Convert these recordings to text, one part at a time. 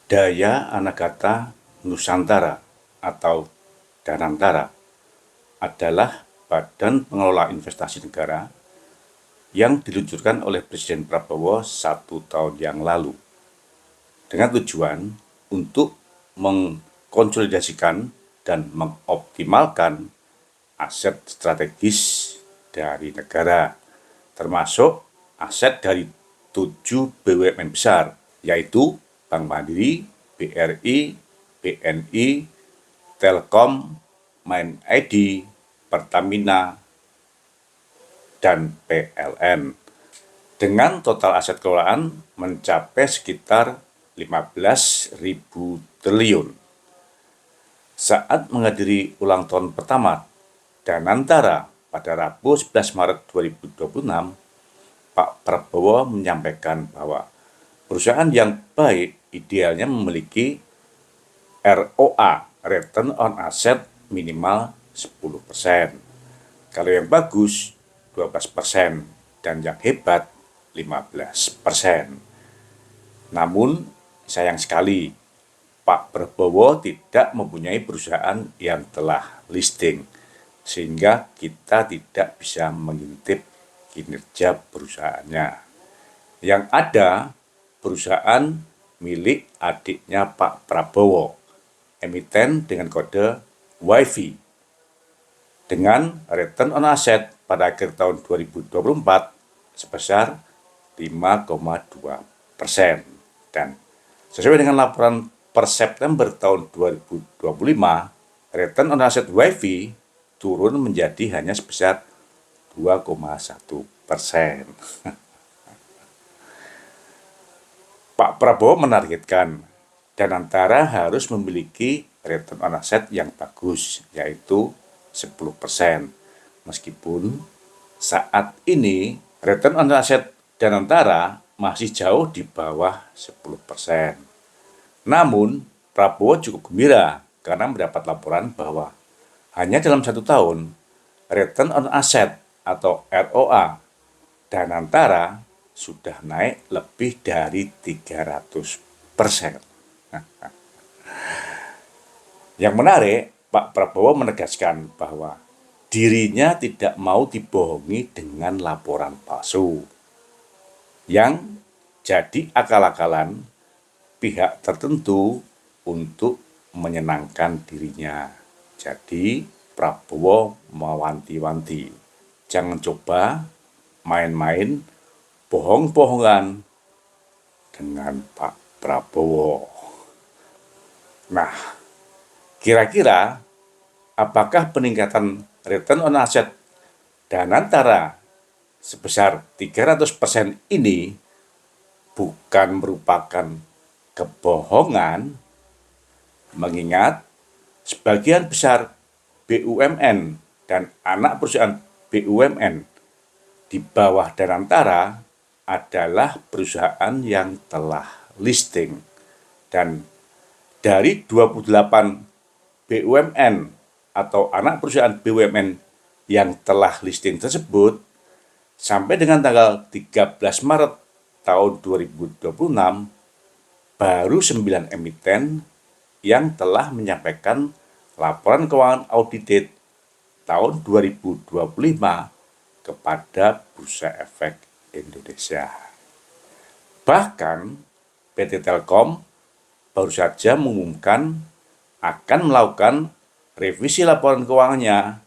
Daya Anagata Nusantara atau Danantara adalah badan pengelola investasi negara yang diluncurkan oleh Presiden Prabowo 1 tahun yang lalu dengan tujuan untuk mengkonsolidasikan dan mengoptimalkan aset strategis dari negara, termasuk aset dari 7 BUMN besar, yaitu Bank Mandiri, BRI, BNI, Telkom, Main ID, Pertamina, dan PLN. Dengan total aset kelolaan mencapai sekitar 15.000 triliun. Saat menghadiri ulang tahun pertama Danantara pada Rabu 11 Maret 2026, Pak Prabowo menyampaikan bahwa perusahaan yang baik idealnya memiliki ROA, Return on Asset, minimal 10%. Kalau yang bagus 12% dan yang hebat 15%. Namun sayang sekali Pak Prabowo tidak mempunyai perusahaan yang telah listing, sehingga kita tidak bisa mengintip kinerja perusahaannya. Yang ada perusahaan milik adiknya Pak Prabowo, emiten dengan kode WiFi, dengan return on asset pada akhir tahun 2024 sebesar 5,2%. Dan sesuai dengan laporan per September tahun 2025, return on asset WiFi turun menjadi hanya sebesar 2,1%. Pak Prabowo menargetkan Danantara harus memiliki return on asset yang bagus, yaitu 10%. Meskipun saat ini return on asset Danantara masih jauh di bawah 10%. Namun, Prabowo cukup gembira karena mendapat laporan bahwa hanya dalam 1 tahun, return on asset atau ROA Danantara sudah naik lebih dari 300%. Yang menarik, Pak Prabowo menegaskan bahwa dirinya tidak mau dibohongi dengan laporan palsu yang jadi akal-akalan pihak tertentu untuk menyenangkan dirinya. Jadi Prabowo mewanti-wanti, jangan coba main-main bohong-bohongan dengan Pak Prabowo. Nah, kira-kira apakah peningkatan return on asset Danantara sebesar 300% ini bukan merupakan kebohongan, mengingat sebagian besar BUMN dan anak perusahaan BUMN di bawah Danantara adalah perusahaan yang telah listing, dan dari 28 BUMN atau anak perusahaan BUMN yang telah listing tersebut, sampai dengan tanggal 13 Maret tahun 2026, baru 9 emiten yang telah menyampaikan laporan keuangan audited tahun 2025 kepada Bursa Efek Indonesia. Bahkan PT Telkom baru saja mengumumkan akan melakukan revisi laporan keuangannya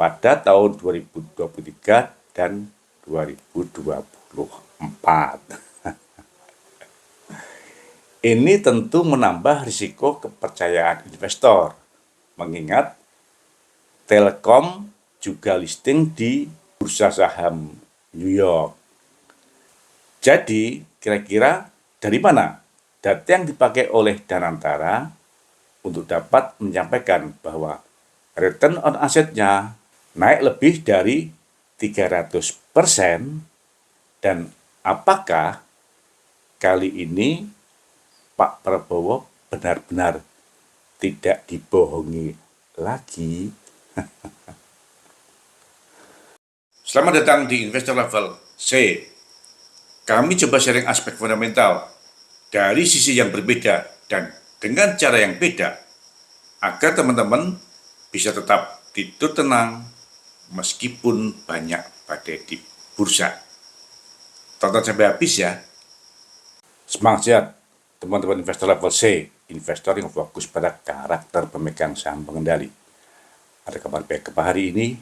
pada tahun 2023 dan 2024. Ini tentu menambah risiko kepercayaan investor, mengingat Telkom juga listing di Bursa Saham New York. Jadi, kira-kira dari mana data yang dipakai oleh Danantara untuk dapat menyampaikan bahwa return on asset-nya naik lebih dari 300%, dan apakah kali ini Pak Prabowo benar-benar tidak dibohongi lagi? Selamat datang di Investor Level C. Kami coba sharing aspek fundamental dari sisi yang berbeda dan dengan cara yang beda, agar teman-teman bisa tetap tidur tenang meskipun banyak badai di bursa. Tonton sampai habis ya. Semangat sehat teman-teman investor level C, investor yang fokus pada karakter pemegang saham pengendali. Ada kabar baik ke hari ini.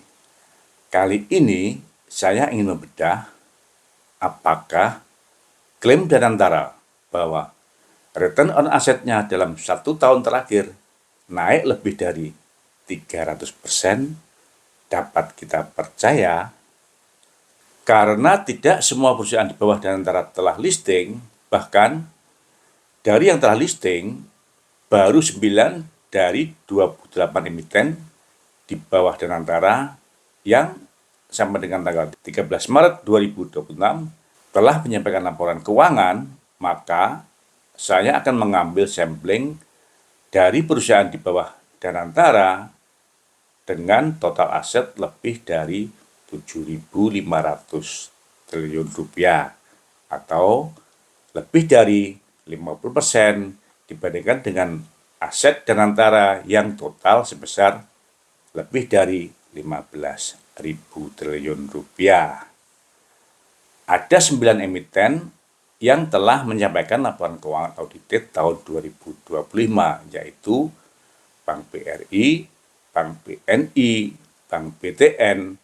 Kali ini saya ingin membedah apakah klaim Danantara bahwa return on asetnya dalam 1 tahun terakhir naik lebih dari 300% dapat kita percaya, karena tidak semua perusahaan di bawah Danantara telah listing. Bahkan dari yang telah listing baru 9 dari 28 emiten di bawah Danantara yang sampai dengan tanggal 13 Maret 2026 telah menyampaikan laporan keuangan. Maka saya akan mengambil sampling dari perusahaan di bawah Danantara dengan total aset lebih dari 7.500 triliun rupiah atau lebih dari 50% dibandingkan dengan aset Danantara yang total sebesar lebih dari 15.000 triliun rupiah. Ada 9 emiten yang telah menyampaikan laporan keuangan audited tahun 2025, yaitu Bank BRI, Bank BNI, Bank BTN,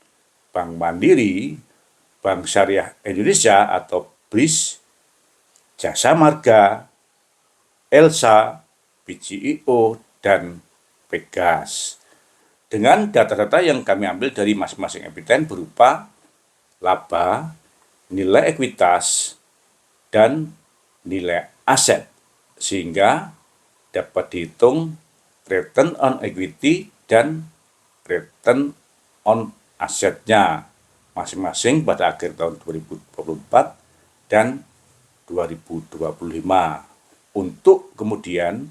Bank Mandiri, Bank Syariah Indonesia atau BRIS, Jasa Marga, Elsa, BGIO, dan Pegas. Dengan data-data yang kami ambil dari masing-masing emiten berupa laba, nilai ekuitas, dan nilai aset, sehingga dapat dihitung return on equity dan return on asetnya masing-masing pada akhir tahun 2024 dan 2025 untuk kemudian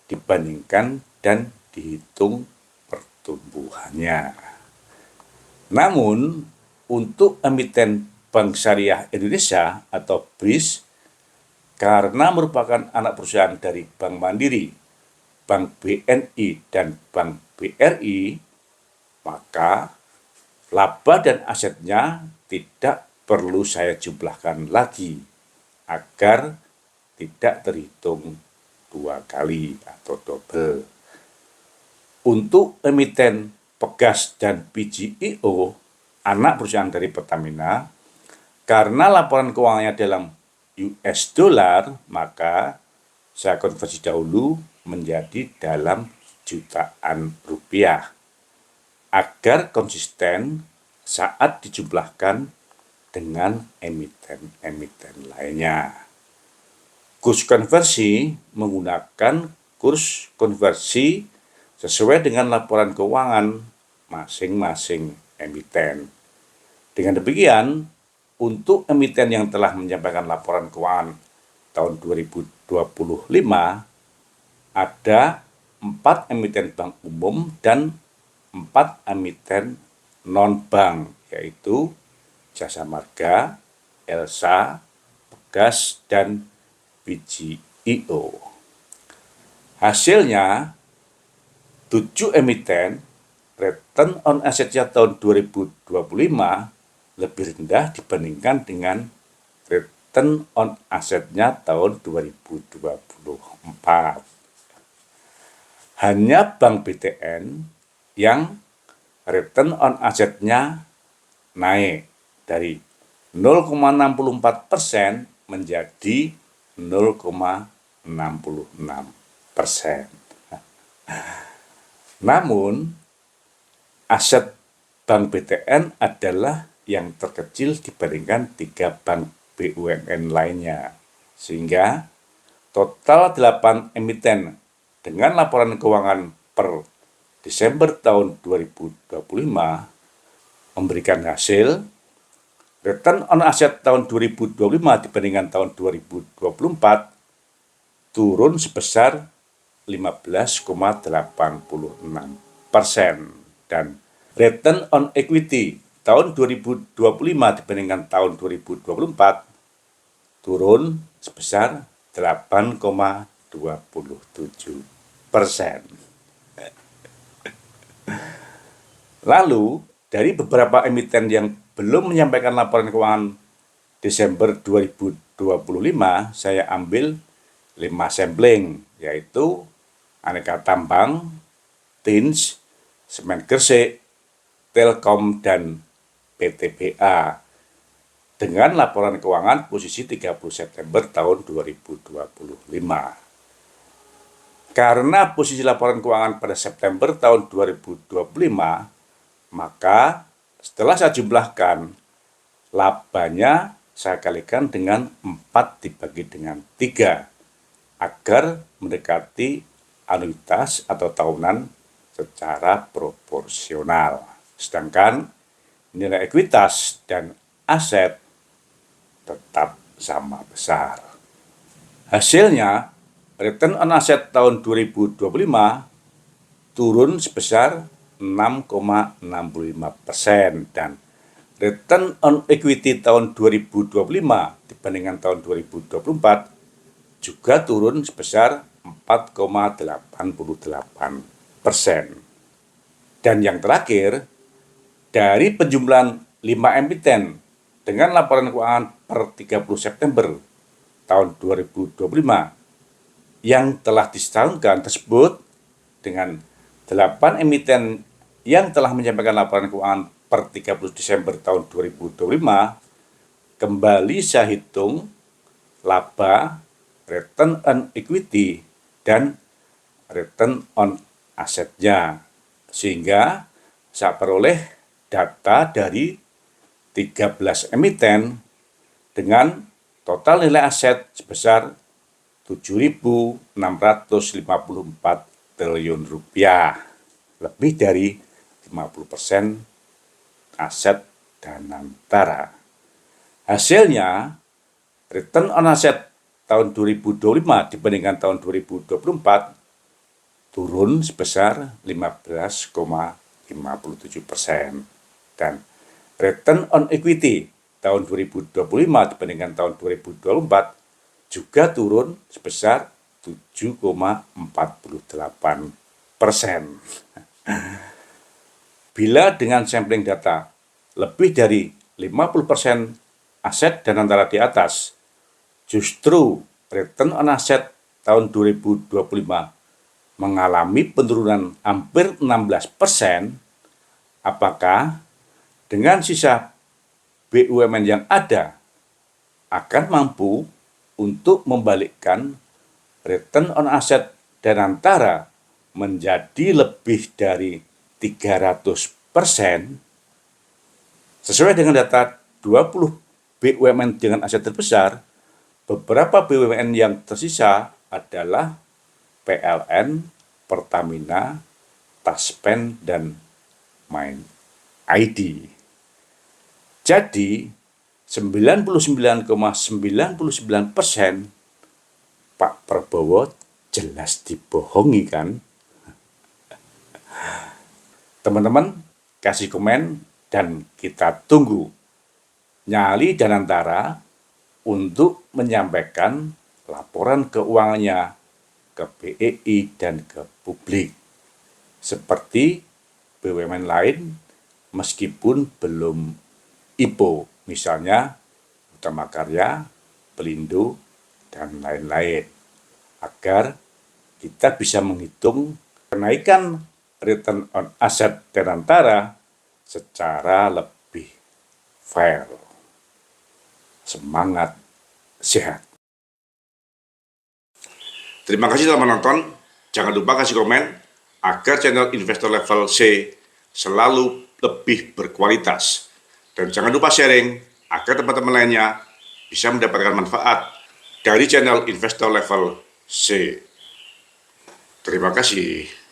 dibandingkan dan dihitung pertumbuhannya. Namun untuk emiten Bank Syariah Indonesia atau BRIS, karena merupakan anak perusahaan dari Bank Mandiri, Bank BNI, dan Bank BRI, maka laba dan asetnya tidak perlu saya jumlahkan lagi agar tidak terhitung 2 kali atau double. Untuk emiten Pegas dan BGIO, anak perusahaan dari Pertamina, karena laporan keuangannya dalam US dollar, maka saya konversi dahulu menjadi dalam jutaan rupiah agar konsisten saat dijumlahkan dengan emiten-emiten lainnya. Kurs konversi menggunakan kurs konversi sesuai dengan laporan keuangan masing-masing emiten. Dengan demikian, untuk emiten yang telah menyampaikan laporan keuangan tahun 2025, ada 4 emiten bank umum dan 4 emiten non-bank, yaitu Jasa Marga, Elsa, Pegas, dan BGIO. Hasilnya, 7 emiten return on assetnya tahun 2025 lebih rendah dibandingkan dengan return on asetnya tahun 2024. Hanya Bank BTN yang return on asetnya naik dari 0,64% menjadi 0,66%. Namun, aset Bank BTN adalah yang terkecil dibandingkan 3 bank BUMN lainnya, sehingga total 8 emiten dengan laporan keuangan per Desember tahun 2025 memberikan hasil return on asset tahun 2025 dibandingkan tahun 2024 turun sebesar 15,86%, dan return on equity tahun 2025 dibandingkan tahun 2024 turun sebesar 8,27%. Lalu, dari beberapa emiten yang belum menyampaikan laporan keuangan Desember 2025, saya ambil 5 sampling, yaitu Aneka Tambang, Tins, Semen Gresik, Telkom, dan PTBA dengan laporan keuangan posisi 30 September tahun 2025. Karena posisi laporan keuangan pada September tahun 2025, maka setelah saya jumlahkan, labanya saya kalikan dengan 4 dibagi dengan 3 agar mendekati anuitas atau tahunan secara proporsional. Sedangkan nilai ekuitas dan aset tetap sama besar. Hasilnya, return on asset tahun 2025 turun sebesar 6,65% dan return on equity tahun 2025 dibandingkan tahun 2024 juga turun sebesar 4,88%. Dan yang terakhir, dari penjumlahan 5 emiten dengan laporan keuangan per 30 September tahun 2025 yang telah disetahunkan tersebut dengan 8 emiten yang telah menyampaikan laporan keuangan per 30 Desember tahun 2025, kembali saya hitung laba, return on equity, dan return on asetnya. Sehingga saya peroleh data dari 13 emiten dengan total nilai aset sebesar 7.654 triliun rupiah, lebih dari 50% aset Danantara. Hasilnya, return on asset tahun 2025 dibandingkan tahun 2024 turun sebesar 15,57%. Dan return on equity tahun 2025 dibandingkan tahun 2024 juga turun sebesar 7,48%. Bila dengan sampling data lebih dari 50% aset Danantara di atas, justru return on asset tahun 2025 mengalami penurunan hampir 16%, apakah dengan sisa BUMN yang ada akan mampu untuk membalikkan return on asset Danantara menjadi lebih dari 300%? Sesuai dengan data 20 BUMN dengan aset terbesar, beberapa BUMN yang tersisa adalah PLN, Pertamina, Taspen, dan Mind ID. Jadi, 99,99% Pak Prabowo jelas dibohongi kan? Teman-teman, kasih komen dan kita tunggu Nyali Danantara untuk menyampaikan laporan keuangannya ke BEI dan ke publik. Seperti BUMN lain, meskipun belum IPO, misalnya Utama Karya, Pelindo, dan lain-lain, agar kita bisa menghitung kenaikan return on asset Danantara secara lebih fair. Semangat, sehat. Terima kasih telah menonton. Jangan lupa kasih komen agar channel Investor Level C selalu lebih berkualitas. Dan jangan lupa sharing agar teman-teman lainnya bisa mendapatkan manfaat dari channel Investor Level C. Terima kasih.